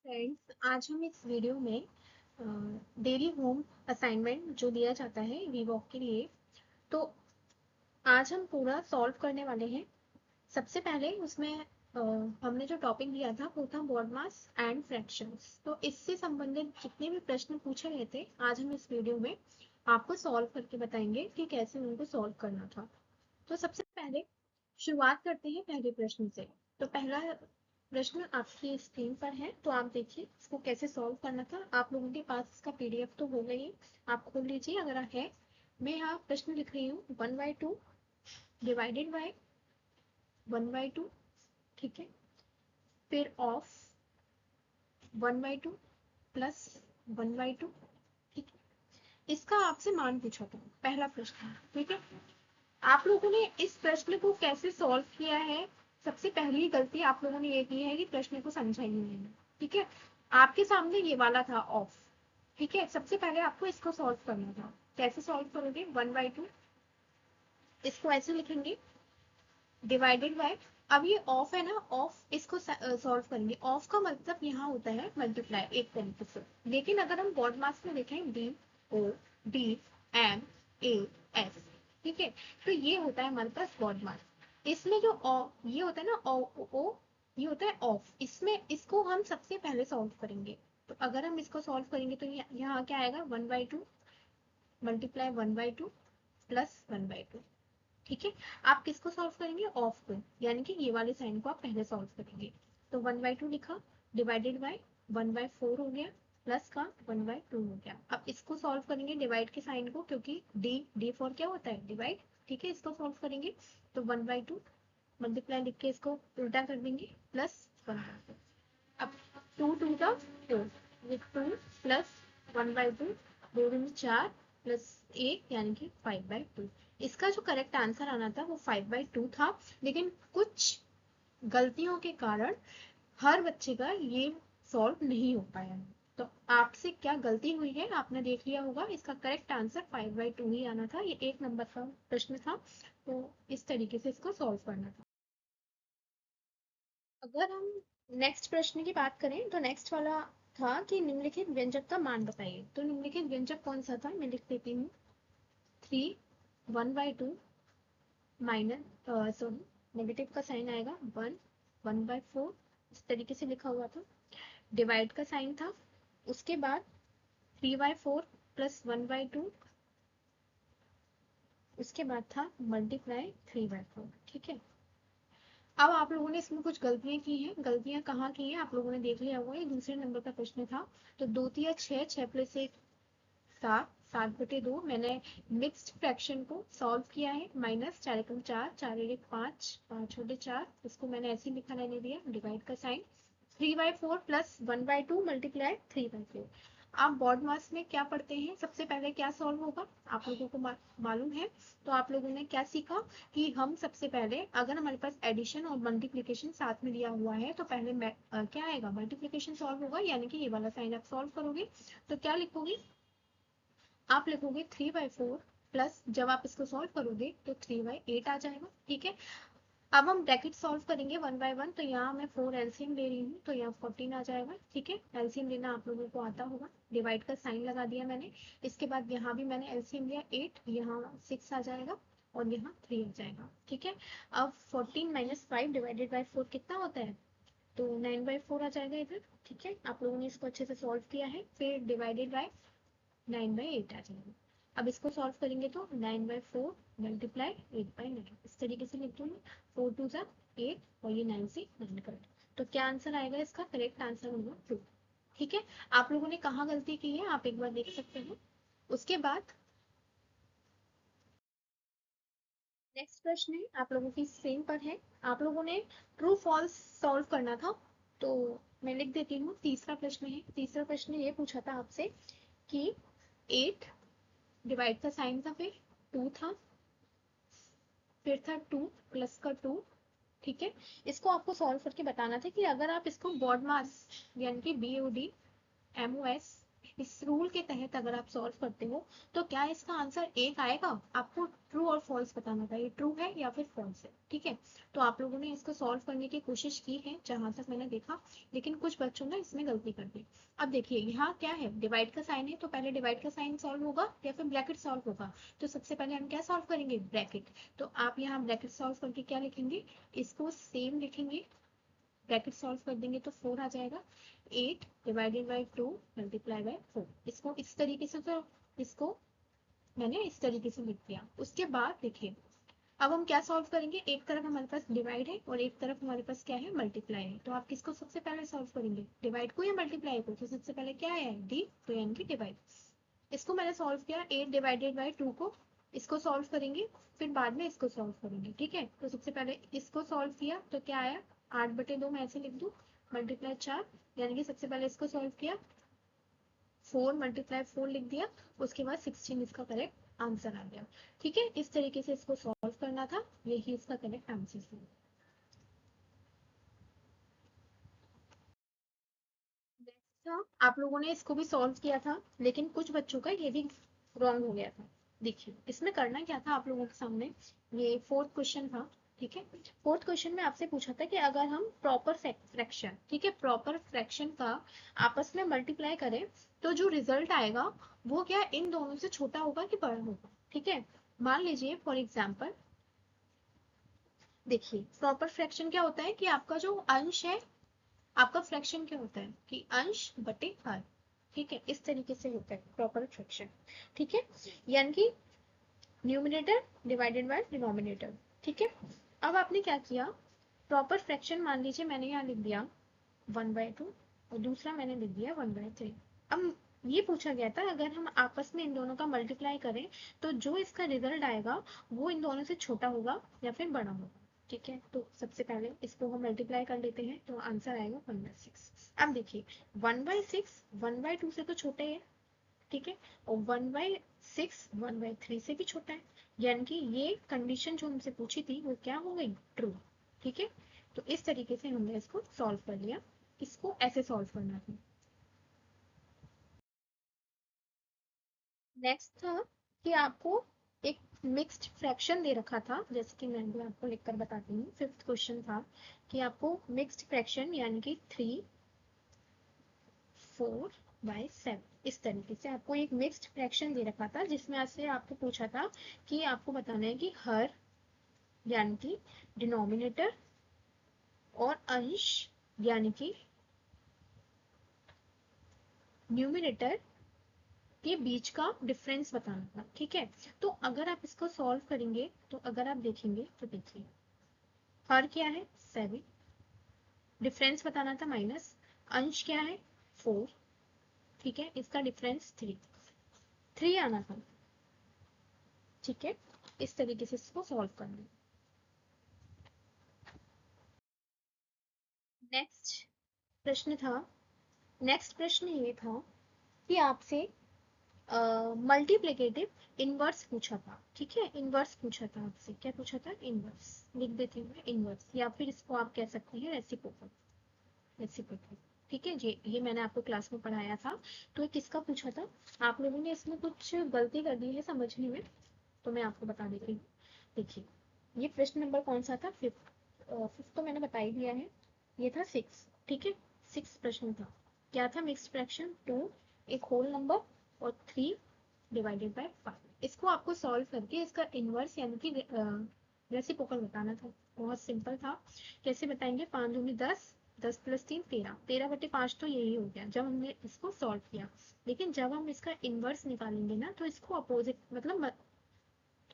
Friends, आज हम इस वीडियो में डेली होम असाइनमेंट जो दिया जाता है वीवॉक के लिए, तो आज हम पूरा सॉल्व करने वाले हैं। सबसे पहले उसमें हमने जो टॉपिक दिया था वो था बॉड मास एंड फ्रैक्शंस। तो इससे संबंधित जितने भी प्रश्न पूछे गए थे आज हम इस वीडियो में आपको सॉल्व करके बताएंगे कि कैसे उनको सॉल्व करना था। तो सबसे पहले शुरुआत करते हैं पहले प्रश्न से। तो पहला प्रश्न आपकी स्क्रीन पर है, तो आप देखिए इसको कैसे सॉल्व करना था। आप लोगों के पास इसका पीडीएफ तो हो गई है, आप खोल लीजिए अगर है। मैं यहाँ प्रश्न लिख रही हूँ 1/2 डिवाइडेड बाय 1/2, ठीक है। फिर ऑफ 1/2 प्लस 1/2, ठीक है। इसका आपसे मान पूछा था, पहला प्रश्न, ठीक है। आप लोगों ने इस प्रश्न को कैसे सॉल्व किया है? सबसे पहली गलती आप लोगों ने ये की है कि प्रश्न को समझा ही नहीं है, ठीक है। आपके सामने ये वाला था ऑफ, ठीक है। सबसे पहले आपको इसको सॉल्व करना था। कैसे सॉल्व करोगे? 1/2, इसको ऐसे लिखेंगे डिवाइडेड बाय, अब ये ऑफ है ना, ऑफ इसको सॉल्व करेंगे। ऑफ का मतलब यहाँ होता है मल्टीप्लाई एक तरीके से, लेकिन अगर हम बॉड मास में देखें BODMAS, ठीक है, तो ये होता है हमारे पास बॉड मास। इसमें जो ये होता है ना ओ, ये होता है ऑफ। इसमें इसको हम सबसे पहले सॉल्व करेंगे। तो अगर हम इसको सॉल्व करेंगे तो यहाँ क्या आएगा? 1/2 मल्टीप्लाई 1/2 प्लस 1/2, ठीक है। आप किसको सॉल्व करेंगे? ऑफ को, यानी कि ये वाले साइन को आप पहले सॉल्व करेंगे। तो 1/2 लिखा, डिवाइडेड बाय 1/4 हो गया, प्लस का 1/2 हो गया। अब इसको सॉल्व करेंगे डिवाइड के साइन को, क्योंकि डी फॉर क्या होता है? डिवाइड, ठीक है। इसको सॉल्व करेंगे तो 1/2 मल्टीप्लाई लिख के इसको उल्टा कर देंगे, प्लस 1/2। अब 2 का 4, ये 2 प्लस 1/2, 2 दूनी 4 प्लस 1 यानी कि 5/2। इसका जो करेक्ट आंसर आना था वो 5/2 था, लेकिन कुछ गलतियों के कारण हर बच्चे का ये सॉल्व नहीं हो पाया है। तो आपसे क्या गलती हुई है आपने देख लिया होगा। इसका करेक्ट आंसर 5/2 ही आना था। ये 1 नंबर का प्रश्न था, तो इस तरीके से इसको सॉल्व करना था। अगर हम नेक्स्ट प्रश्न की बात करें तो नेक्स्ट वाला था कि निम्नलिखित व्यंजक का मान बताइए। तो निम्नलिखित व्यंजक कौन सा था? मैं लिख देती हूँ। 3 1/2 माइनस, सॉरी, नेगेटिव का साइन आएगा 1 1/4, इस तरीके से लिखा हुआ था। डिवाइड का साइन था, उसके बाद 3/4 प्लस 1/2, उसके बाद था मल्टीप्लाई 3/4, ठीक है। अब आप लोगों ने इसमें कुछ गलतियां की हैं। गलतियां कहाँ की हैं आप लोगों ने देख लिया होगा, ये दूसरे नंबर का प्रश्न था। तो 2 तिया 6, 6 प्लस 1 7, 7/2 मैंने मिक्स्ड फ्रैक्शन को सॉल्व किया है। माइनस 4 एकम 4, 4 एक 5, 5/4, इसको मैंने ऐसे ही लिखा रहने दिया, डिवाइड का साइन। 3/4 plus 1/2 multiply 3/4। आप बॉड मास में क्या पढ़ते हैं? सबसे पहले क्या सॉल्व होगा आप लोगों को मालूम है। तो आप लोगों ने क्या सीखा कि हम सबसे पहले, अगर हमारे पास एडिशन और मल्टीप्लिकेशन साथ में दिया हुआ है, तो पहले क्या आएगा? मल्टीप्लिकेशन सॉल्व होगा, यानी कि ये वाला साइन आप सॉल्व करोगे। तो क्या लिखोगे? आप लिखोगे 3/4 प्लस, जब आप इसको सॉल्व करोगे तो 3/8 आ जाएगा, ठीक है। अब हम ब्रैकेट सॉल्व करेंगे 1/1, तो यहाँ मैं 4 एलसीएम ले रही हूँ, तो यहाँ 14 आ जाएगा, ठीक है। एलसीएम लेना आप लोगों को आता होगा। डिवाइड का साइन लगा दिया मैंने। इसके बाद यहाँ भी मैंने एलसीएम लिया 8, यहाँ 6 आ जाएगा और यहाँ 3 आ जाएगा, ठीक है। अब 14 माइनस 5 डिवाइडेड बाई 4 कितना होता है? तो 9/4 आ जाएगा इधर, ठीक है। आप लोगों ने इसको अच्छे से सॉल्व किया है। फिर डिवाइडेड बाय 9/8 आ जाएगा। अब इसको सॉल्व करेंगे तो 9/4 मल्टीप्लाई 8/9, इस तरीके से लिख दूंगी। 4 2 जा 8 और ये 9 से 9 कर, तो क्या आंसर आएगा? इसका करेक्ट आंसर होगा 2, ठीक है। आप लोगों ने कहाँ गलती की है आप एक बार देख सकते हैं। उसके बाद नेक्स्ट प्रश्न है आप लोगों की स्क्रीन पर है। आप लोगों ने ट्रू फॉल्स सॉल्व करना था, तो मैं लिख देती हूँ। तीसरा प्रश्न है। तीसरा प्रश्न ये पूछा था आपसे कि 8 डिवाइड का साइन था, फिर 2 था, फिर था 2 प्लस का 2, ठीक है। इसको आपको सॉल्व करके बताना था कि अगर आप इसको बॉड मास यानी कि BOD MOS इस रूल के तहत अगर आप सॉल्व करते हो तो क्या इसका आंसर 1 आएगा? आपको ट्रू और फॉल्स बताना था, ये ट्रू है या फिर फॉल्स है। ठीक है, तो आप लोगों ने इसको सॉल्व करने की कोशिश की है जहां तक मैंने देखा, लेकिन कुछ बच्चों ने इसमें गलती कर दी। अब देखिए यहाँ क्या है, डिवाइड का साइन है, तो पहले डिवाइड का साइन सॉल्व होगा या फिर ब्रैकेट सॉल्व होगा? तो सबसे पहले हम क्या सॉल्व करेंगे? ब्रैकेट। तो आप यहाँ ब्रैकेट सॉल्व करके क्या लिखेंगे? इसको सेम लिखेंगे, ब्रैकेट सॉल्व कर देंगे तो 4 आ जाएगा। 8 डिवाइडेड बाई 2 मल्टीप्लाई बाय 4। इसको इस तरीके से, तो इसको मैंने इस तरीके से लिख दिया। उसके बाद देखिए अब हम क्या सॉल्व करेंगे, एक तरफ हमारे पास डिवाइड है और एक तरफ हमारे पास क्या है, मल्टीप्लाई है। तो आप किसको सबसे पहले सॉल्व करेंगे, डिवाइड को या मल्टीप्लाई को? तो सबसे पहले क्या है, डी, तो यानी कि डिवाइड। इसको मैंने सॉल्व किया 8 डिवाइडेड बाई 2 को, इसको सॉल्व करेंगे फिर बाद में इसको सॉल्व करेंगे। ठीक है, तो सबसे पहले इसको सॉल्व किया तो क्या आया, 8/2 मैं ऐसे लिख दूं, मल्टीप्लाई 4, यानी कि सबसे पहले इसको सॉल्व किया, 4 मल्टीप्लाई 4 लिख दिया, उसके बाद 16 इसका करेक्ट आंसर आ गया। ठीक है, इस तरीके से इसको सॉल्व करना था, यही इसका करेक्ट आंसर है। था, आप लोगों ने इसको भी सॉल्व किया था, लेकिन कुछ बच्चों का ये भी रॉन्ग हो गया था। देखिए इसमें करना क्या था आप लोगों के सामने, ये फोर्थ क्वेश्चन था। ठीक है, फोर्थ क्वेश्चन में आपसे पूछा था कि अगर हम प्रॉपर फ्रैक्शन, ठीक है, प्रॉपर फ्रैक्शन का आपस में मल्टीप्लाई करें तो जो रिजल्ट आएगा वो क्या इन दोनों से छोटा होगा कि बड़ा होगा। ठीक है, मान लीजिए फॉर एग्जाम्पल, देखिए प्रॉपर फ्रैक्शन क्या होता है कि आपका जो अंश है, आपका फ्रैक्शन क्या होता है कि अंश बटे हर। ठीक है, इस तरीके से होता है प्रॉपर फ्रैक्शन। ठीक है, यानी कि न्यूमिनेटर डिवाइडेड बाय डिनोमिनेटर। ठीक है, अब आपने क्या किया, प्रॉपर फ्रैक्शन मान लीजिए मैंने यहाँ लिख दिया 1/2 और दूसरा मैंने लिख दिया 1/3। अब ये पूछा गया था अगर हम आपस में इन दोनों का मल्टीप्लाई करें तो जो इसका रिजल्ट आएगा वो इन दोनों से छोटा होगा या फिर बड़ा होगा। ठीक है, तो सबसे पहले इसको हम मल्टीप्लाई कर लेते हैं तो आंसर आएगा 1/6। अब देखिए 1/6 1/2 से तो छोटे है। ठीक है, और 1/6 1/3 से भी छोटा है, यानी कि ये कंडीशन जो हमसे पूछी थी वो क्या हो गई, ट्रू। ठीक है, तो इस तरीके से हमने इसको सॉल्व कर लिया, इसको ऐसे सॉल्व करना था। नेक्स्ट था कि आपको एक मिक्स्ड फ्रैक्शन दे रखा था, जैसे कि मैं भी आपको लिखकर बताती हूँ। फिफ्थ क्वेश्चन था कि आपको मिक्स्ड फ्रैक्शन यानी कि 3/4/7, इस तरीके से आपको एक मिक्स्ड फ्रैक्शन दे रखा था जिसमें से आपको पूछा था कि आपको बताना है कि हर यानी कि डिनोमिनेटर और अंश यानी कि न्यूमिनेटर के बीच का डिफरेंस बताना था। ठीक है, तो अगर आप इसको सॉल्व करेंगे तो अगर आप देखेंगे तो देखिए हर क्या है 7, डिफरेंस बताना था माइनस, अंश क्या है 4, ठीक है, इसका डिफरेंस 3 आना था। ठीक है, इस तरीके से इसको सॉल्व करना है। नेक्स्ट प्रश्न था, नेक्स्ट प्रश्न ये था कि आपसे मल्टीप्लिकेटिव इनवर्स पूछा था। ठीक है, इनवर्स पूछा था आपसे, क्या पूछा था, इनवर्स लिख देती हूँ मैं, इनवर्स, या फिर इसको आप कह सकते हैं रेसिप्रोकल। रेसिप्रोकल, ठीक है जी, ये मैंने आपको क्लास में पढ़ाया था। तो ये किसका पूछा था, आप लोगों ने इसमें कुछ गलती कर दी है समझने में, तो मैं आपको बता देती हूँ। देखिए ये प्रश्न नंबर कौन सा था, फिफ्थ। फिफ्थ तो मैंने बता ही दिया है, ये था 6। ठीक है, 6 प्रश्न था, क्या था, मिक्स्ड फ्रैक्शन 2 एक होल नंबर और 3 डिवाइडेड बाय 5। इसको आपको सॉल्व करके इसका इनवर्स यानी कि रेसिप्रोकल बताना था। बहुत सिंपल था, कैसे बताएंगे, 5 दूनी 10, 10 + 3 13, 13/5 तो यही हो गया जब हमने इसको सॉल्व किया। लेकिन जब हम इसका इनवर्स निकालेंगे ना तो इसको अपोजिट मतलब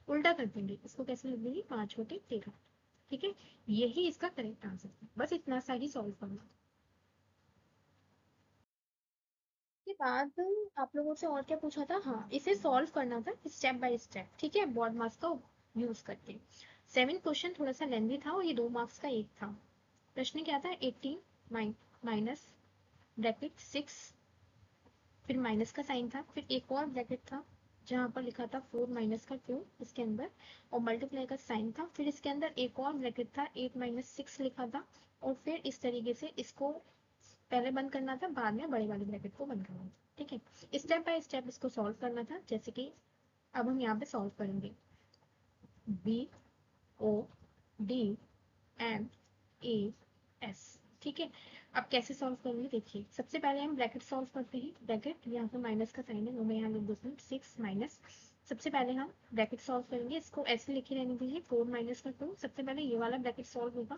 उल्टा कर देंगे, इसको कैसे लिख देंगे, 5/13। ठीक है, यही इसका करेक्ट आंसर है, बस इतना सा ही सॉल्व करना। के बाद आप लोगों से और क्या पूछा था, हाँ इसे सॉल्व करना था स्टेप बाय स्टेप। ठीक है, बॉड मास का यूज करके। 7 क्वेश्चन थोड़ा सा लेंदी था और ये 2 मार्क्स का एक था। प्रश्न क्या था, 18 माइनस ब्रैकेट 6, फिर माइनस का साइन था, फिर एक और ब्रैकेट था जहाँ पर लिखा था 4 माइनस का क्यों इसके अंदर, और मल्टीप्लाई का साइन था, फिर इसके अंदर एक और ब्रैकेट था 8 - 6 लिखा था, और फिर इस तरीके से इसको पहले बंद करना था, बाद में बड़े वाले ब्रैकेट को बंद करना था। ठीक है, स्टेप बाय स्टेप इसको सॉल्व करना था। जैसे कि अब हम यहाँ पे सॉल्व करेंगे, BODMAS। ठीक है, अब कैसे सॉल्व करेंगे देखिए। सबसे पहले हम ब्रैकेट सॉल्व करते हैं। ब्रैकेट यहाँ पे माइनस का साइन है, वो मैं यहाँ लिख देती हूँ 6 माइनस। सबसे पहले हम ब्रैकेट सॉल्व करेंगे, इसको ऐसे लिखे रहने दीजिए 4 माइनस का 2। सबसे पहले ये वाला ब्रैकेट सॉल्व होगा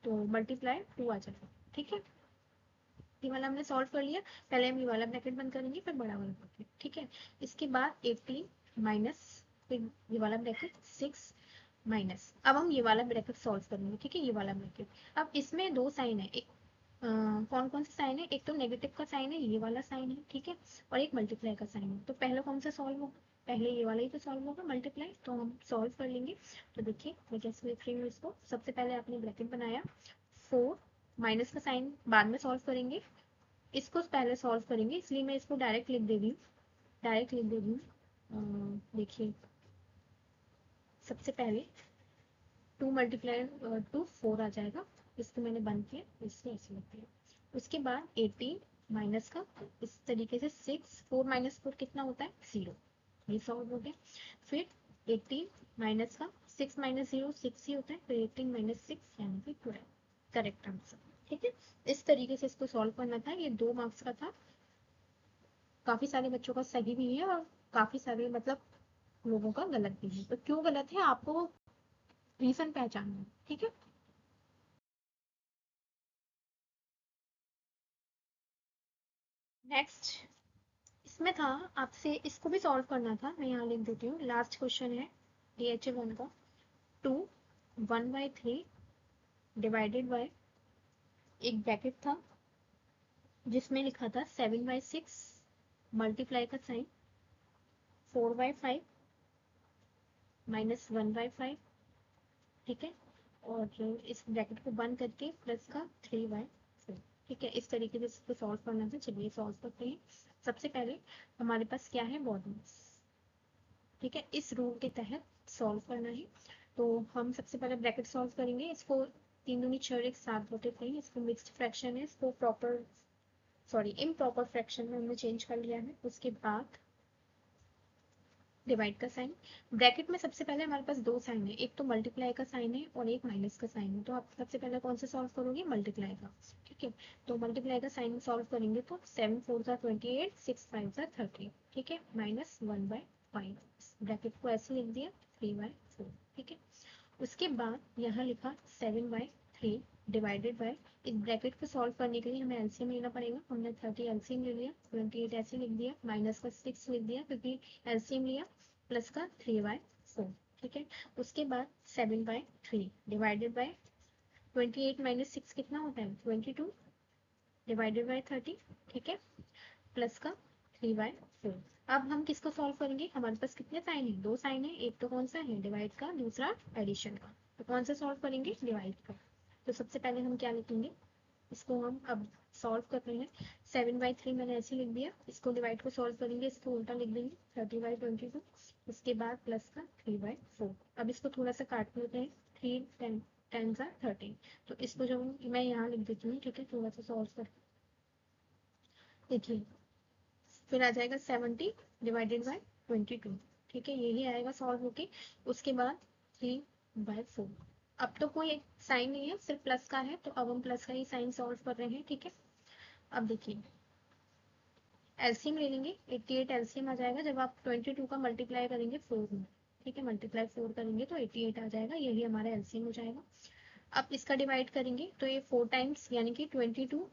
तो मल्टीप्लाई 2 आ जाएगा। ठीक है, ये वाला हमने सॉल्व कर लिया। पहले हम ये वाला ब्रैकेट बंद करेंगे, फिर बड़ा वाला ब्रैकेट। ठीक है, इसके बाद 18 माइनस, फिर ये वाला ब्रैकेट 6 माइनस। अब हम ये वाला ब्रैकेट सॉल्व करेंगे। ठीक है, ये वाला ब्रैकेट। अब इसमें दो साइन है, एक कौन कौन सा साइन है, एक तो नेगेटिव का साइन है, ये वाला साइन है। ठीक है, और एक मल्टीप्लाई का साइन है। तो पहले कौन सा सॉल्व होगा, पहले ये वाला ही तो सॉल्व होगा, मल्टीप्लाई। तो हम सॉल्व कर लेंगे। तो देखिए मैं कैसे लिख रही हूँ इसको। सबसे पहले आपने ब्रैकेट बनाया, 4 माइनस का साइन बाद में सॉल्व करेंगे, इसको पहले सॉल्व करेंगे, इसलिए मैं इसको डायरेक्ट लिख दे रही हूँ, डायरेक्ट लिख दे रही हूँ। देखिए सबसे पहले 2 मल्टीप्लाई 2 4 आ जाएगा, इसको मैंने बंद किया, इससे ऐसे लिख दिया। उसके बाद 18 माइनस का इस तरीके से 6, 4 माइनस 4 कितना होता है 0, ये सॉल्व हो गया। फिर 18 माइनस का 6 माइनस 0 6 ही होता है, तो 18 माइनस 6 यानी कि 12, करेक्ट आंसर। ठीक है, इस तरीके से इसको सॉल्व करना था। ये 2 मार्क्स का था। काफी सारे बच्चों का सही भी है और काफी सारे मतलब लोगों का गलत भी है। तो क्यों गलत है आपको रीजन पहचानना है। ठीक है, नेक्स्ट इसमें था आपसे, इसको भी सॉल्व करना था। मैं यहाँ लिख देती हूँ, लास्ट क्वेश्चन है DHA1 का। 2 1/3 डिवाइडेड बाय, एक ब्रैकेट था जिसमें लिखा था 7/6 मल्टीप्लाई का साइन, 4/5 माइनस 1/5। ठीक है, और इस ब्रैकेट को बंद करके प्लस का 3/4। ठीक है, इस तरीके से इसको सॉल्व करना था। चलिए सॉल्व करते हैं। सबसे पहले हमारे पास क्या है, मॉड्यूल्स। ठीक है, इस रूल के तहत सॉल्व करना है। तो हम सबसे पहले ब्रैकेट सॉल्व करेंगे। इसको 3 दूनी 6 एक 7 होते थे, इसको मिक्स्ड फ्रैक्शन है, इसको प्रॉपर सॉरी इम्प्रॉपर फ्रैक्शन में हमने चेंज कर लिया है। उसके बाद डिवाइड का साइन, ब्रैकेट में सबसे पहले हमारे पास दो साइन है, एक तो मल्टीप्लाई का साइन है और एक माइनस का साइन है। तो आप सबसे पहले कौन सा सॉल्व करोगे, मल्टीप्लाई का। ठीक है, तो मल्टीप्लाई का साइन सॉल्व करेंगे तो 7 4 28, 6 5 30। ठीक है, माइनस 1/5, ब्रैकेट को ऐसे लिख दिया 3/4। ठीक है, उसके बाद यहाँ लिखा 7/3 डिवाइडेड बाय, इस ब्रैकेट को सॉल्व करने के लिए हमें एलसीएम लेना पड़ेगा। हमने 30 एलसीएम ले लिया, 28 ऐसे लिख दिया, माइनस का 6 लिख दिया क्योंकि एलसीएम लिया, प्लस का 3/4। ठीक है, उसके बाद 7/3 डिवाइडेड बाय 28 माइनस 6 कितना होता है 22 डिवाइडेड बाय 30। ठीक है, प्लस का 3/4। अब हम किसको सॉल्व करेंगे, हमारे पास कितने साइन है, दो साइन है, एक तो कौन सा है डिवाइड का, दूसरा एडिशन का। तो कौन सा सॉल्व करेंगे, डिवाइड का। तो सबसे पहले हम क्या लिखेंगे, इसको हम अब सॉल्व कर रहे हैं। 7/3 मैंने ऐसे लिख दिया, इसको डिवाइड को सॉल्व करेंगे, इसको उल्टा लिख देंगे 30/22। उसके बाद प्लस का 3/4। अब इसको थोड़ा सा काट लेते हैं, 3 10 13। तो इसको जब मैं यहाँ लिख देती हूँ, ठीक है, थोड़ा सा सॉल्व कर देखिए, फिर आ जाएगा 70 डिवाइडेड बाय 22। ठीक है, यही आएगा सॉल्व होके। उसके बाद 3/4। अब तो कोई साइन नहीं है, सिर्फ प्लस का है, तो अब हम प्लस का ही साइन सॉल्व कर रहे हैं। ठीक है, अब देखिए एलसीएम ले लेंगे, 88 एलसीएम आ जाएगा जब आप 22 का मल्टीप्लाई करेंगे 4 में। ठीक है, मल्टीप्लाई 4 करेंगे तो 88 आ जाएगा, यही हमारा एलसीएम हो जाएगा। अब इसका डिवाइड करेंगे तो ये 4 टाइम्स यानी कि 22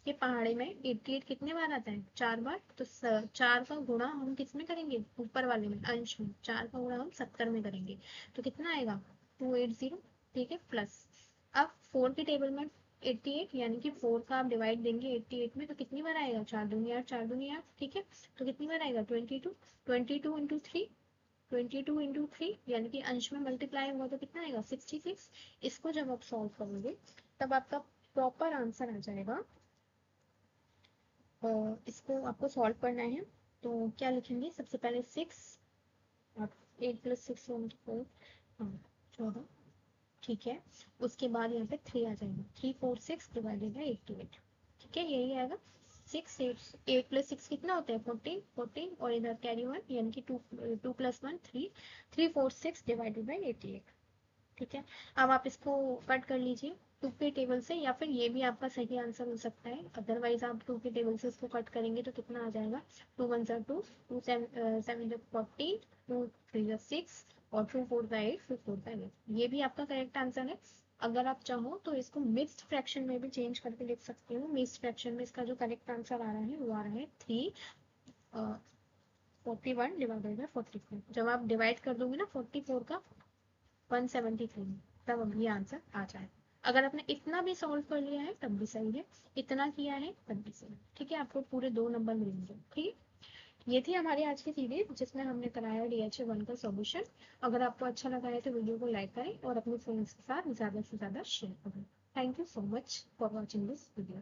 के पहाड़े में 88 कितने बार आता है, 4 बार। तो 4 का गुणा हम किस में करेंगे, ऊपर वाले में, अंश में। 4 का गुणा हम 70 में करेंगे, तो कितना आएगा 280। ठीक है, प्लस अब 4 की टेबल में 88 यानी कि 4 का आप डिवाइड देंगे 88 में, तो कितनी बार आएगा, 4 दूनी 8, 4 दूनी 8। ठीक है, तो कितनी बार आएगा 22, 22 इंटू 3, 22 इंटू 3 यानी कि अंश में मल्टीप्लाई हुआ तो कितना आएगा 66। इसको जब आप सॉल्व करोगे तब आपका प्रॉपर आंसर आ जाएगा। इसको आपको सॉल्व करना है, तो क्या लिखेंगे, सबसे पहले 6 और 8 + 6 4, हाँ 14। ठीक है, उसके बाद यहाँ पे 3 आ जाएगा, 3 4 6 डिवाइडेड बाई 88। ठीक है, यही आएगा 6 8 प्लस 6 कितना होता है 14 14 और इधर कैरी 1 यानी कि 2 प्लस 1 3 3 4 6 डिवाइडेड बाई 88। ठीक है, अब आप इसको कट कर लीजिए 2 के टेबल से, या फिर ये भी आपका सही आंसर हो सकता है। अदरवाइज आप 2 के टेबल से इसको कट करेंगे तो कितना आ जाएगा 2 1 2 2 7 14 2 3 6 और 2 4 8 2 4 8, ये भी आपका करेक्ट आंसर है। अगर आप चाहो तो इसको मिक्स्ड फ्रैक्शन में भी चेंज करके लिख सकते हो। मिक्स्ड फ्रैक्शन में इसका जो करेक्ट आंसर आ रहा है वो आ रहा है 41 डिवाइडेड बाई 44। जब आप डिवाइड कर दोगे ना 44 का 173, तब अब ये आंसर आ जाए। अगर आपने इतना भी सॉल्व कर लिया है तब भी सही है, इतना किया है तब भी सही। ठीक है, आपको पूरे 2 नंबर मिलेंगे। ठीक, ये थी हमारी आज की सीरीज जिसमें हमने कराया DHA 1 का सॉल्यूशन। अगर आपको अच्छा लगा है तो वीडियो को लाइक करें और अपने फ्रेंड्स के साथ ज़्यादा से ज़्यादा शेयर करें। Thank you so much for watching this video.